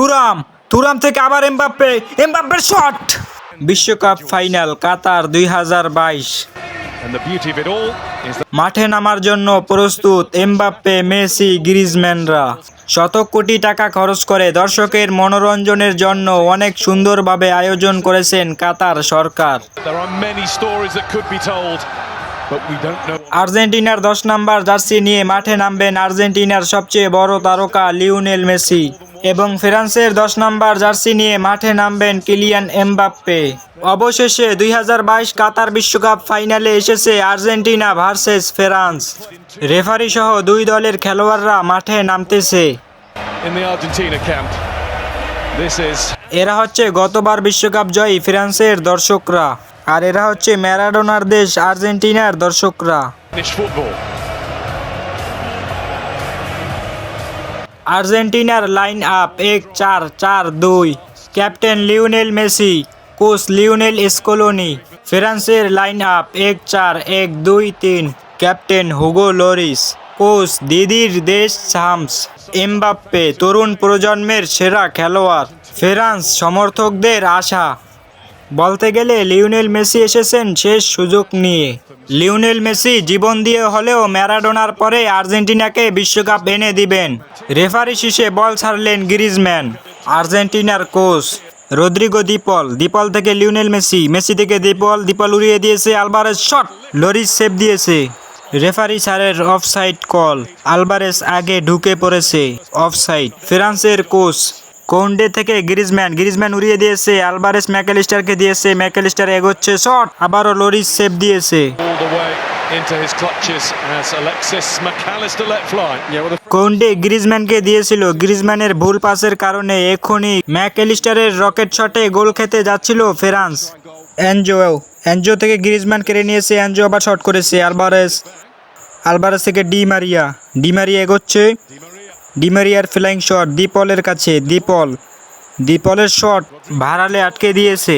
Thuram Thuram থেকে আবার এমবাপ্পের শট। বিশ্বকাপ ফাইনাল কাতার 2022। মাঠে নামার জন্য প্রস্তুত এমবাপ্পে, মেসি, গ্রিজম্যানরা। শত কোটি টাকা খরচ করে দর্শকের মনোরঞ্জনের জন্য অনেক সুন্দরভাবে আয়োজন করেছেন কাতার সরকার। আর্জেন্টিনার 10 নম্বর জার্সি নিয়ে মাঠে নামবেন আর্জেন্টিনার সবচেয়ে বড় তারকা লিওনেল মেসি এবং ফ্রান্সের 10 নম্বর জার্সি নিয়ে মাঠে নামবেন কিলিয়ান এমবাপ্পে। অবশেষে 2022 কাতার বিশ্বকাপ ফাইনালে এসেছে আর্জেন্টিনা ভার্সেস ফ্রান্স। রেফারি সহ দুই দলের খেলোয়াড়রা মাঠে নামতেছে। এরা হচ্ছে গতবার বিশ্বকাপ জয়ী ফ্রান্সের দর্শকরা, আর এরা হচ্ছে ম্যারাডোনার দেশ আর্জেন্টিনার দর্শকরা। আর্জেন্টিনার line up 1-4-4-2। Captain Lionel Messi, coach Lionel Scaloni. ফ্রান্সের line up 1-4-1-2-3। Captain Hugo Lloris, coach Didier দেশ শামস। এমবাপ্পে তরুণ প্রজন্মের সেরা খেলোয়াড়, ফ্রান্স সমর্থকদের আশা। বলতে গেলে লিওনেল মেসি এসেছেন শেষ সুযোগ নিয়ে। লিওনেল মেসি জীবন দিয়ে হলেও ম্যারাডোনার পরে আর্জেন্টিনাকে বিশ্বকাপ এনে দিবেন। রেফারি শীষে বল ছাড়লেন গ্রিজম্যান। আর্জেন্টিনার কোচ রদ্রিগো দিপল থেকে লিওনেল মেসি থেকে দিপল উড়িয়ে দিয়েছে আলভারেজ, শট, লরিস সেভ দিয়েছে। রেফারি স্যারের অফসাইড কল, আলভারেজ আগে ঢুকে পড়েছে, অফসাইড। ফ্রান্সের কোচ কোন্ডে থেকে গ্রিজম্যান উড়িয়ে দিয়েছে, আলভারেজ ম্যাকঅ্যালিস্টারকে দিয়েছে, ম্যাকঅ্যালিস্টার এগোচ্ছে, শট, আবারও লরিস সেভ দিয়েছে। কোন্ডে গ্রিজম্যানকে দিয়েছিল, গ্রিজম্যানের ভুল পাসের কারণে এখনই ম্যাকঅ্যালিস্টারের রকেট শটে গোল খেতে যাচ্ছিল ফ্রান্স। এনজো থেকে গ্রিজম্যান কেড়ে নিয়েছে, এনজো আবার শট করেছে, আলভারেজ থেকে ডিমারিয়া এগোচ্ছে, ডিমারিয়ার ফ্লাইং শট দিপলের কাছে, দিপলের শট ভাড়ালে আটকে দিয়েছে।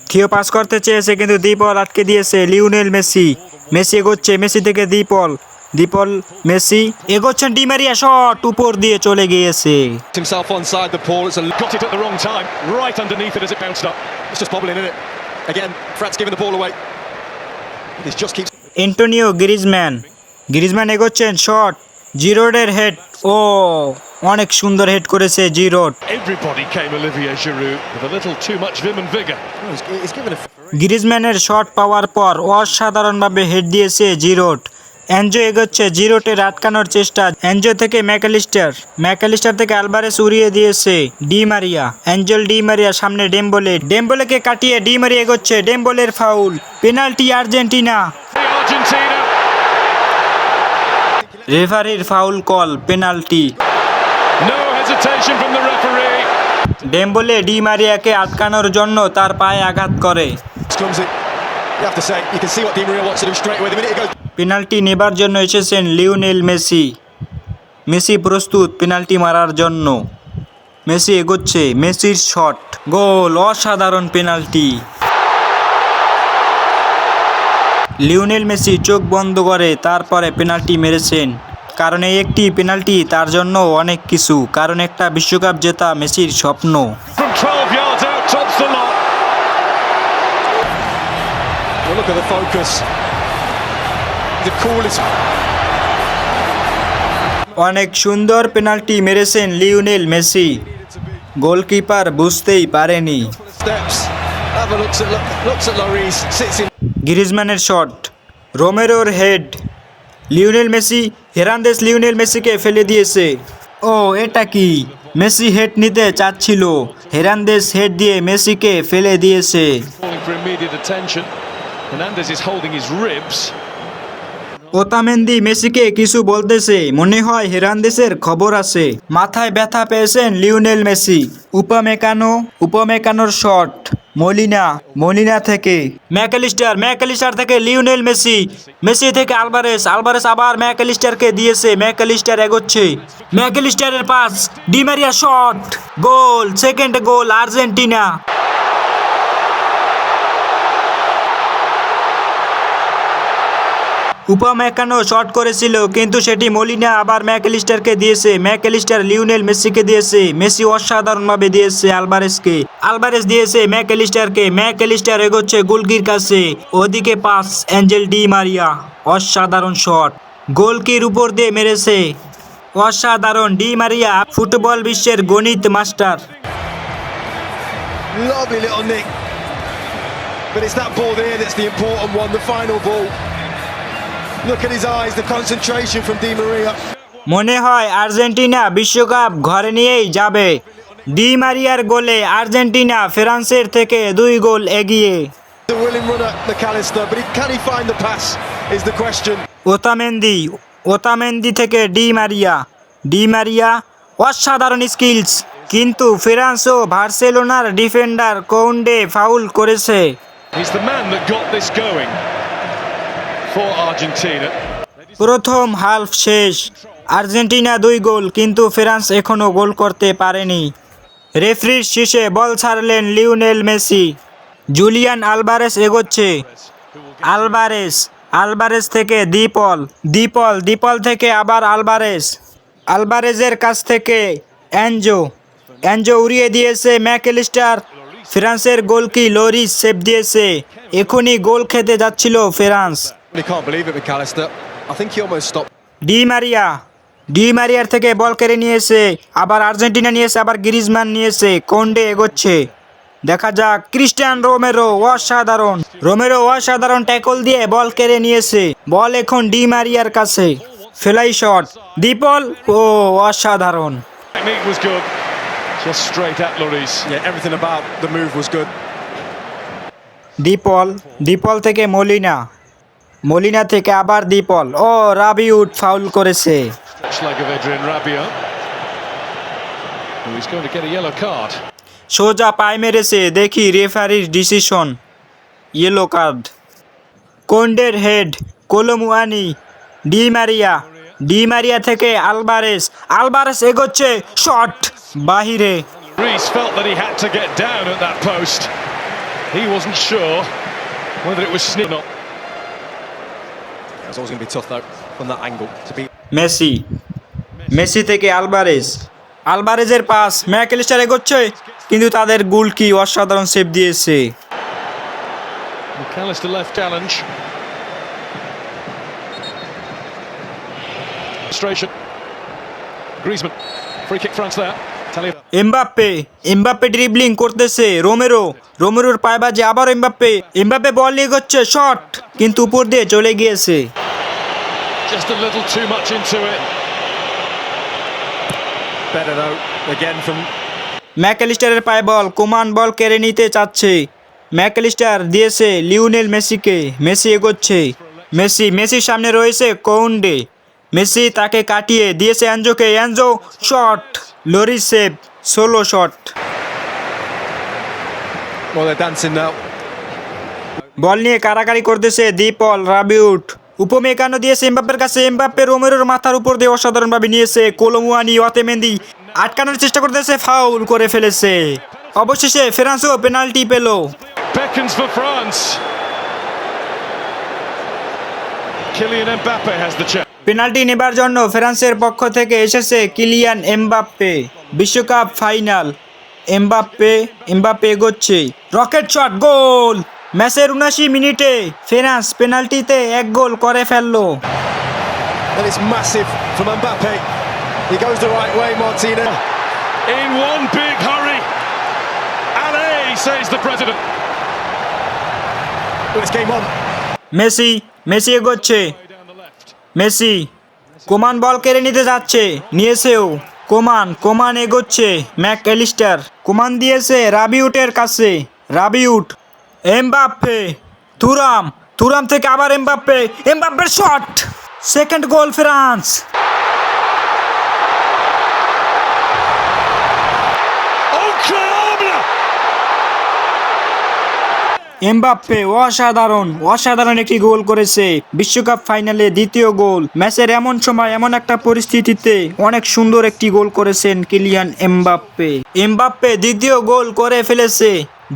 থিও পাস করতে চেয়েছে কিন্তু দিপল আটকে দিয়েছে। লিওনেল মেসি এগোচ্ছে, মেসি থেকে দিপল মেসি এগোচ্ছেন, ডিমারিয়া শট উপর দিয়ে চলে গিয়েছে। অ্যান্টোনিও গ্রিজম্যান এগোচ্ছেন, শট, জিরোডের হেড, ও অনেক সুন্দর হেড করেছে জিরোড। গ্রিজম্যানের শট পাওয়ার পর অসাধারণভাবে হেড দিয়েছে জিরোড। এনজো এগোচ্ছে, জিরোডের আটকানোর চেষ্টা, এনজো থেকে ম্যাকঅ্যালিস্টার থেকে আলভারেজ উড়িয়ে দিয়েছে ডিমারিয়া সামনে ডেম্বলেকে কাটিয়ে ডিমারিয়া এগোচ্ছে, ডেম্বলের ফাউল, পেনাল্টি আর্জেন্টিনা। রেফারির ফাউল কল, পেনাল্টি। ডেম্বলে ডিমারিয়াকে আটকানোর জন্য তার পায়ে আঘাত করে। পেনাল্টি নেবার জন্য এসেছেন লিওনেল মেসি প্রস্তুত পেনাল্টি মারার জন্য। মেসি এগোচ্ছে, মেসির শট, গোল, অসাধারণ পেনাল্টি। লিওনেল মেসি চোখ বন্ধ করে তারপরে পেনাল্টি মেরেছেন, কারণ এই একটি পেনাল্টি তার জন্য অনেক কিছু, কারণ একটা বিশ্বকাপ জেতা মেসির স্বপ্ন। অনেক সুন্দর পেনাল্টি মেরেছেন লিওনেল মেসি, গোলকিপার বুঝতেই পারেনি। গ্রিজম্যানের শট, রোমেরোর হেড, লিওনেল মেসিকে ফেলে দিয়েছে। ও এটা কি, মেসি হেড নিতে চাচ্ছিল, হেরান্দেজ হেড দিয়ে মেসিকে ফেলে দিয়েছে। ওতামেন্দি মেসিকে কিছু বলতেছে, মনে হয় হেরান্দেজের খবর আছে। মাথায় ব্যথা পেয়েছেন লিওনেল মেসি। উপমেকানোর শট, মলিনা থেকে ম্যাকঅ্যালিস্টার থেকে লিওনেল মেসি থেকে আলভারেজ আবার ম্যাকঅ্যালিস্টারকে দিয়েছে, ম্যাকঅ্যালিস্টার এগোচ্ছে, ম্যাকঅ্যালিস্টারের pass, Di Maria shot, goal, second goal Argentina. Upamecano shot করেছিল কিন্তু সেটি মলিনা আবার ম্যাকঅ্যালিস্টারকে দিয়েছে। ম্যাকঅ্যালিস্টার লিওনেল মেসিকে দিয়েছে। মেসি অসাধারণভাবে দিয়েছে আলভারেজকে। আলভারেজ দিয়েছে ম্যাকঅ্যালিস্টারকে। ম্যাকঅ্যালিস্টার এগোচ্ছে গোলকির কাছে। ওদিকে পাস অ্যাঞ্জেল ডি মারিয়া। অসাধারণ শট। গোলকির উপর দিয়ে মেরেছে। অসাধারণ। ডি মারিয়া ফুটবল বিশ্বের গণিত master. Lovely little nick. But it's that ball there that's the important one, the final ball. Look at his eyes, the concentration from Di Maria. মনে হয় Argentina বিশ্বকাপ ঘরে নিয়েই যাবে। ডি মারিয়ার গোলে আর্জেন্টিনা ফ্রান্সের থেকে 2 গোল এগিয়ে। The willing runner, McAllister, but can he find the pass is the question. Otamendi থেকে ডি মারিয়া। ডি মারিয়া অসাধারণ স্কিলস, কিন্তু ফ্রান্স ও বার্সেলোনার ডিফেন্ডার কোউন্ডে ফাউল করেছে। He's the man that got this going for Argentina. প্রথম half শেষ। Argentina 2 গোল, কিন্তু France এখনো গোল করতে পারেনি। রেফারির শীষে বল ছাড়লেন লিওনেল মেসি। জুলিয়ান আলভারেজ এগোচ্ছে। আলভারেজ থেকে দ্বিপল থেকে আবার আলভারেজের কাছ থেকে অ্যাঞ্জো উড়িয়ে দিয়েছে ম্যাকঅ্যালিস্টার। ফ্রান্সের গোলকি লরিস সেভ দিয়েছে। এখনই গোল খেতে যাচ্ছিল France. You can't believe it, McAllister. I think he almost stopped. ডি মারিয়ার থেকে বল কেড়ে নিয়েছে। আবার আর্জেন্টিনা নিয়েছে, আবার গ্রিজমান নিয়েছে। কোন্ডে এগোচ্ছে। দেখা যাক ক্রিস্টিয়ান রোমেরো অসাধারণ ট্যাকল দিয়ে বল কেড়ে নিয়েছে। বল এখন ডি মারিয়ার কাছে। ফেলাই শট। দ্বিপল অসাধারণ। Technique was good. Just straight at Lloris. Yeah, everything about the move was good. দ্বিপল থেকে মলিনা থেকে আবার দ্বিপল। রাবিউট ফাউল করেছে। Touch leg of Adrian Rabiot. He's going to get a yellow card. সোজা পায়ে মেরেছে। দেখি রেফারির ডিসিশন। Yellow card. কোন্ডের হেড। কোলোমুয়ানি। ডি মারিয়া থেকে আলভারেজ এগোচ্ছে। শট বাহিরে। Reece felt that he had to get down at that post. He wasn't sure whether it was sneak or not. It's always going to be tough though from that angle to be. Messi থেকে আলভারেজের pass. Mac Allister এগোচ্ছে, কিন্তু তাদের গোলকি অসাধারণ save দিয়েছে। McAllister left challenge. Frustration. Griezmann. Free kick France there. Mbappe dribbling করতেছে। রোমেরোর পায়ে বাজে। আবার এমবাপ্পে বল নিয়ে এগোচ্ছে। শট, কিন্তু উপর দিয়ে চলে গিয়েছে। Just a little too much into it. Better though, again from ম্যাকঅ্যালিস্টারের পায়ে বল। কোমান বল কেড়ে নিতে চাচ্ছে। ম্যাকঅ্যালিস্টার দিয়েছে লিওনেল মেসিকে। মেসি এগোচ্ছে। মেসির সামনে রয়েছে কোউন্ডে। মেসি তাকে কাটিয়ে দিয়েছে অ্যাঞ্জোকে। Enzo shot. Lloris save. Solo shot. well they're dancing now. Ball নিয়ে কারাকারি করতেছে দ্বিপল। রাবিউট উপমেকানো দিয়েছে এমবাপ্পের কাছে। এমবাপ্পে রোমেরোর মাথার উপর দিয়ে অসাধারণভাবে নিয়েছে। কোলোমুয়ানি ওতামেন্দি আটকানোর চেষ্টা করতেছে, ফাউল করে ফেলেছে। অবশেষে ফ্রান্সও পেনাল্টি পেল। Beckons for France. Kylian Mbappe has the chance. Penalty নেবার জন্য ফ্রান্সের পক্ষ থেকে এসেছে কিলিয়ান এমবাপ্পে। বিশ্বকাপ ফাইনাল। এমবাপ্পে এগোচ্ছে। রকেট শট, গোল। ম্যাচের 79 মিনিটে ফ্রান্স পেনাল্টিতে 1 গোল করে ফেললো। And it's massive from Mbappe. He goes the right way, Martina. In one big hurry. Allez, says the president. Well, it's game on. Messi এগোচ্ছে। Come on বল কেড়ে নিতে যাচ্ছে। নিয়েছেও। কোমান এগোচ্ছে। ম্যাকঅ্যালিস্টার। কোমান দিয়েছে রাবিউটের কাছে। রাবিউট। এমবাপ্পে। তুরাম থেকে আবার এমবাপ্পের shot. Second goal France. Mbappe অসাধারণ একটি গোল করেছে। বিশ্বকাপ ফাইনালে 2য় গোল। ম্যাচের এমন সময় এমন একটা পরিস্থিতিতে অনেক সুন্দর একটি গোল করেছেন কিলিয়ান এমবাপ্পে। 2য় গোল করে ফেলেছে।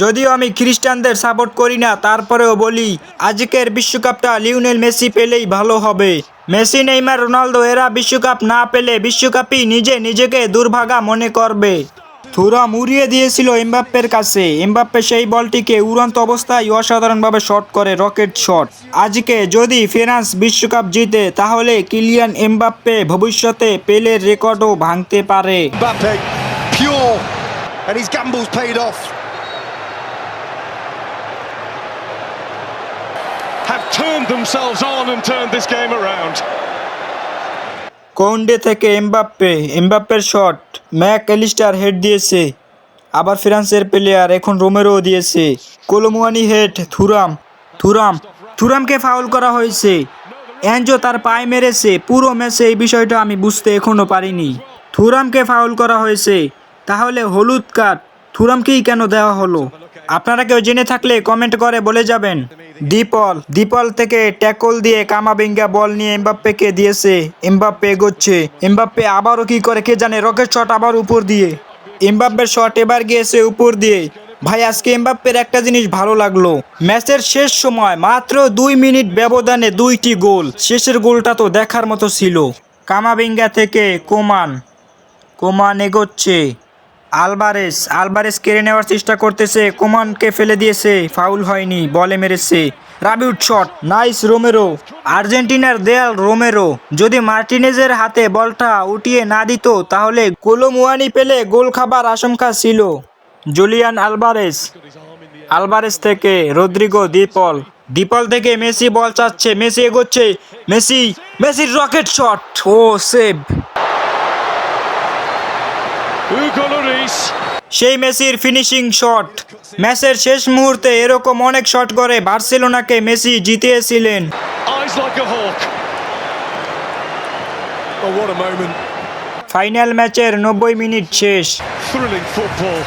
যদিও আমি খ্রিস্টানদের সাপোর্ট করি না, তারপরেও বলি আজকের বিশ্বকাপটা লিওনেল মেসি পেলেই ভালো হবে। মেসি, নেইমার, রোনালদো এরা বিশ্বকাপ না পেলে বিশ্বকাপই নিজেকে দুর্ভাগা মনে করবে। থুরাম উড়িয়ে দিয়েছিল এমবাপ্পের কাছে, এমবাপ্পে সেই বলটিকে উড়ন্ত অবস্থায় অসাধারণভাবে শট করে, রকেট শট। আজকে যদি ফ্রান্স বিশ্বকাপ জিতে তাহলে কিলিয়ান এমবাপ্পে ভবিষ্যতে পেলের রেকর্ডও ভাঙতে পারে। Mbappe, pure, and his gambles paid off. Have turned themselves on and turned this game around. কোন্ডে থেকে এমবাপ্পের শট, ম্যাক অ্যালিস্টার হেড দিয়েছে, আবার ফ্রান্সের প্লেয়ার এখন রোমেরো দিয়েছে, কোলোমুয়ানি হেড, থুরামকে ফাউল করা হয়েছে, এনজো তার পায়ে মেরেছে। পুরো ম্যাচে এই বিষয়টা আমি বুঝতে এখনো পারিনি। থুরামকে ফাউল করা হয়েছে, তাহলে হলুদ কার্ড থুরামকেই কেন দেওয়া হলো? আপনারা কেউ জেনে থাকলে কমেন্ট করে বলে যাবেন। ডিপল থেকে ট্যাকল দিয়ে কামাবিঙ্গা বল নিয়ে এমবাপ্পেকে দিয়েছে, এমবাপ্পে এগোচ্ছে, এমবাপ্পে আবারও কি করে কে জানে, রকেট শট আবার উপর দিয়ে, এমবাপ্পের শট এবার গিয়েছে উপর দিয়ে। ভাই আজকে এমবাপ্পের একটা জিনিস ভালো লাগলো, ম্যাচের শেষ সময় মাত্র 2 মিনিট ব্যবধানে 2টি গোল, শেষের গোলটা তো দেখার মতো ছিল। কামাবিঙ্গা থেকে কোমান এগোচ্ছে, আলবারেস কেড়ে নেওয়ার চেষ্টা করতেছে, কোমানকে ফেলে দিয়েছে, ফাউল হয়নি, বলে মেরেছে, রাবিউট শট, নাইস রোমেরো, আর্জেন্টিনার দেয়াল রোমেরো। যদি মার্টিনেজের হাতে বলটা উঠিয়ে না দিত তাহলে কোলোমুয়ানি পেলে গোল খাবার আশঙ্কা ছিল। জুলিয়ান আলবারেস থেকে রদ্রিগো, ডিপল থেকে মেসি বল চাচ্ছে, মেসি এগোচ্ছে, মেসির রকেট শট, ও সেভ। Hugo Lloris. সেই মেসির ফিনিশিং শট। ম্যাচের শেষ মুহূর্তে এরকম অনেক শট করে বার্সেলোনাকে মেসি জিতিয়েছিলেন। Eyes like a hawk. Oh, what a moment. Final ম্যাচের 90 মিনিট শেষ। Thrilling football.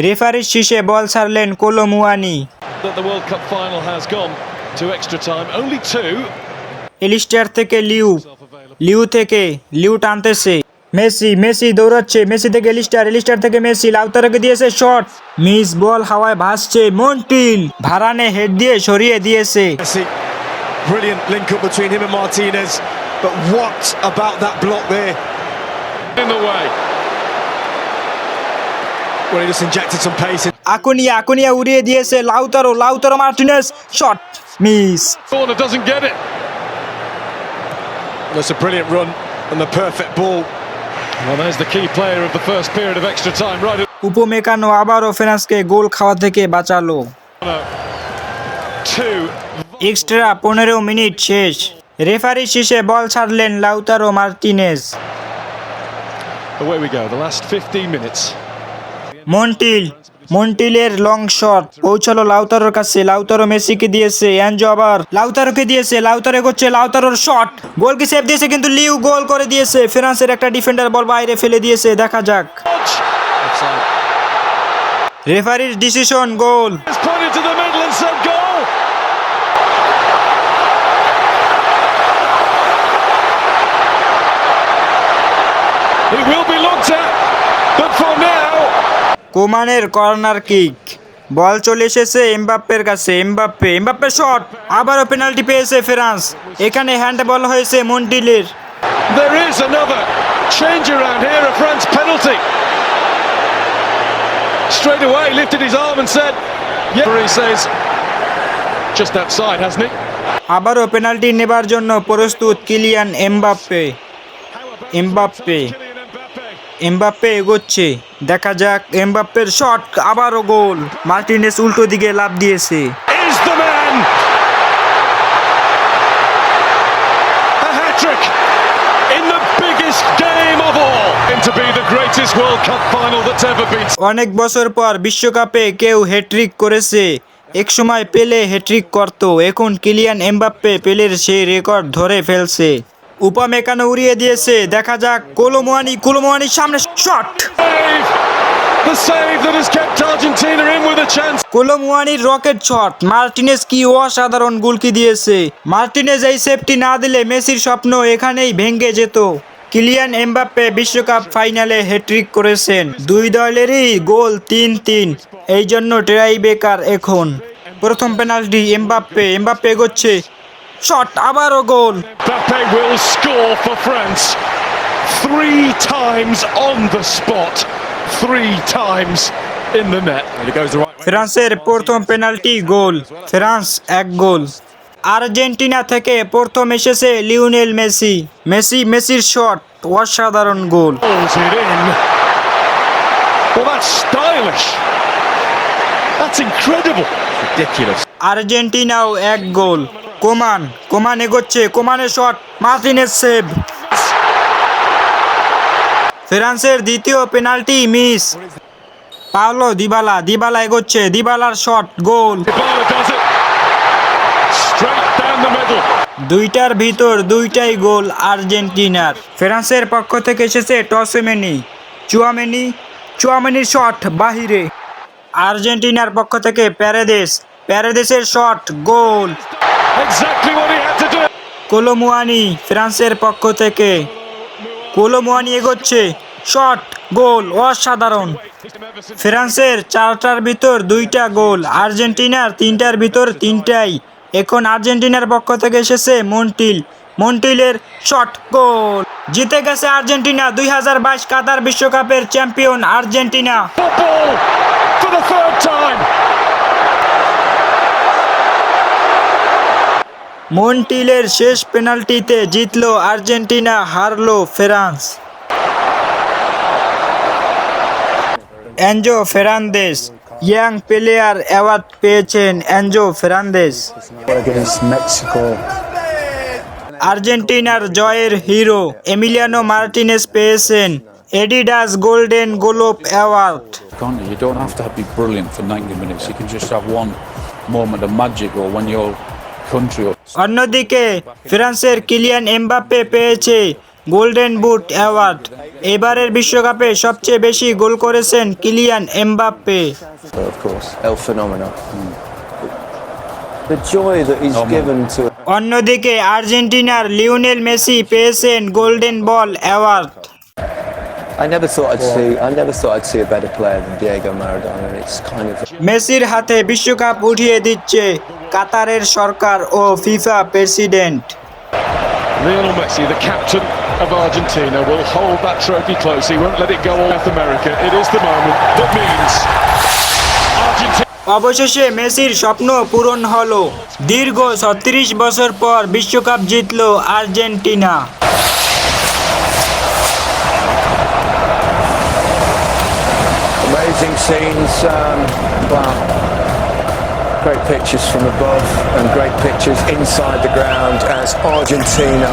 রেফারির শীষে বল ছাড়লেন কোলোমুয়ানি। That the World Cup final has gone to extra time. Only 2. Allister থেকে লিউ টানতেছে, মেসি দৌড়াচ্ছে, মেসি থেকে এলিস্টার থেকে মেসি, লাউতারোকে দিয়েছে শট, মিস বল হাওয়ায় ভাসছে, মন্টিল ভারানে হেড দিয়ে সরিয়ে দিয়েছে। Messi, brilliant link up between him and Martinez. But what about that block there? In the way. Well, he just injected some pace in. Acuña উড়িয়ে দিয়েছে, Lautaro Martinez, shot miss. Corner doesn't get it. That's a brilliant run and the perfect ball. Well, there's the key player of the first period of extra time, right? উপমেকানো আবারও ফ্রান্সকে গোল খাওয়া থেকে বাঁচালো। 2. Extra 15 minute শেষ। Referee শীষে ball ছাড়লেন Lautaro Martinez. Away we go, the last 15 minutes. মন্টিলের long shot পৌঁছালো লাউতারোর কাছে, লাউতারো মেসিকে দিয়েছে, এনজো আবার লাউতারোকে দিয়েছে, লাউতারো এগোচ্ছে, লাউতারোর শট, গোলকে সেভ দিয়েছে কিন্তু লিউ গোল করে দিয়েছে। ফ্রান্সের একটা ডিফেন্ডার বল বাইরে ফেলে দিয়েছে, দেখা যাক। রেফারির decision, goal. It's pointed to the middle and said goal. It will be looked at, but for now. কোমানের কর্নার কিক, বল চলে এসেছে এমবাপ্পের কাছে, এমবাপ্পে শট, আবারও পেনাল্টি পেয়েছে ফ্রান্স। এখানে হ্যান্ডবল হয়েছে মন্টিলের। There is another change around here, a France penalty. Straight away lifted his arm and said, yeah, he says, just outside, hasn't he? আবারও পেনাল্টি নেবার জন্য প্রস্তুত কিলিয়ান এমবাপ্পে এগোচ্ছে, দেখা যাক, এমবাপ্পের শট, আবারও গোল, মার্টিনেজ উল্টো দিকে লাফ দিয়েছে। Is the man! A hat-trick in the biggest game of all, and to be the greatest World Cup final that's ever been. অনেক বছর পর বিশ্বকাপে কেউ হ্যাট্রিক করেছে। এক সময় পেলে হ্যাট্রিক করত, এখন কিলিয়ান এমবাপ্পে পেলের সেই রেকর্ড ধরে ফেলছে। উপমেকানো উড়িয়ে দিয়েছে, দেখা যাক, কোলোমুয়ানির সামনে shot, The save that has kept Argentina in with a chance. কোলোমুয়ানির রকেট শট, মার্টিনেজ কি অসাধারণ গোলকি দিয়েছে। মার্টিনেজ এই সেভটি না দিলে মেসির স্বপ্ন এখানেই ভেঙে যেত। কিলিয়ান এমবাপ্পে বিশ্বকাপ ফাইনালে হ্যাট্রিক করেছেন। দুই দলেরই গোল 3-3, এই জন্য টাই ব্রেকার এখন। প্রথম পেনাল্টি এমবাপ্পে এগোচ্ছে, শট, আবারও গোল। Mbappe will score for France. 3 times on the spot, 3 times in the net. And it goes the right way. ফ্রান্সের প্রথম পেনাল্টি গোল, ফ্রান্স 1 গোল। আর্জেন্টিনা থেকে প্রথম এসেছে লিওনেল মেসির শট, অসাধারণ গোল। Pulls it in. Well, that's stylish. That's incredible. Ridiculous. আর্জেন্টিনাও 1 goal. Come on এগোচ্ছে, কোমানের shot, Martinez save. ফ্রান্সের দ্বিতীয় পেনাল্টি মিস। পাওলো দিবালা এগোচ্ছে, দিবালার shot, goal. Dybala does it. Straight down the middle. দুইটার ভিতর দুইটাই গোল আর্জেন্টিনার। ফ্রান্সের পক্ষ থেকে এসেছে চুয়ামেনির শট বাহিরে। আর্জেন্টিনার পক্ষ থেকে প্যারেদেসের shot, goal. Exactly what he had to do. Kolo Muani ফ্রান্সের পক্ষ থেকে, এগোচ্ছে, শট, গোল, অসাধারণ। ফ্রান্সের 4টার ভিতর 2টা গোল, আর্জেন্টিনার 3টার ভিতর 3টাই। এখন আর্জেন্টিনার পক্ষ থেকে এসেছে মন্টিলের শট, গোল। জিতে গেছে আর্জেন্টিনা। 2022 কাতার বিশ্বকাপের champion Argentina. Football for the third time. মন্টিলের শেষ পেনাল্টিতে জিতলো আর্জেন্টিনা, হারলো France. Enzo Fernandez young player award পেয়েছেন এনজো ফেরান্দেস। against Mexico. আর্জেন্টিনার জয়ের হিরো এমিলিয়ানো মার্টিনেজ পেয়েছেন Adidas golden globe award. Can't you? You don't have to be brilliant for 90 minutes. You can just have one moment of magic, or when your country. অন্যদিকে ফ্রান্সের Kylian Mbappe পেয়েছে golden boot award. এবারের বিশ্বকাপে সবচেয়ে বেশি গোল করেছেন Kylian Mbappe. Of course, El Phenomeno. The joy that he's given to. অন্যদিকে আর্জেন্টিনার লিওনেল মেসি পেয়েছেন golden ball award. I never thought I'd see a better player than Diego Maradona. It's kind of. মেসির হাতে বিশ্বকাপ উঠিয়ে দিচ্ছে কাতারের সরকার ও FIFA president. Lionel Messi, the captain of Argentina, will hold that trophy close. He won't let it go all South America. It is the moment that means Argentina. অবশেষে মেসির স্বপ্ন পূরণ হলো। দীর্ঘ 36 বছর পর বিশ্বকাপ জিতলো Argentina. Amazing scenes. Wow. Great pictures from above and great pictures inside the ground as Argentina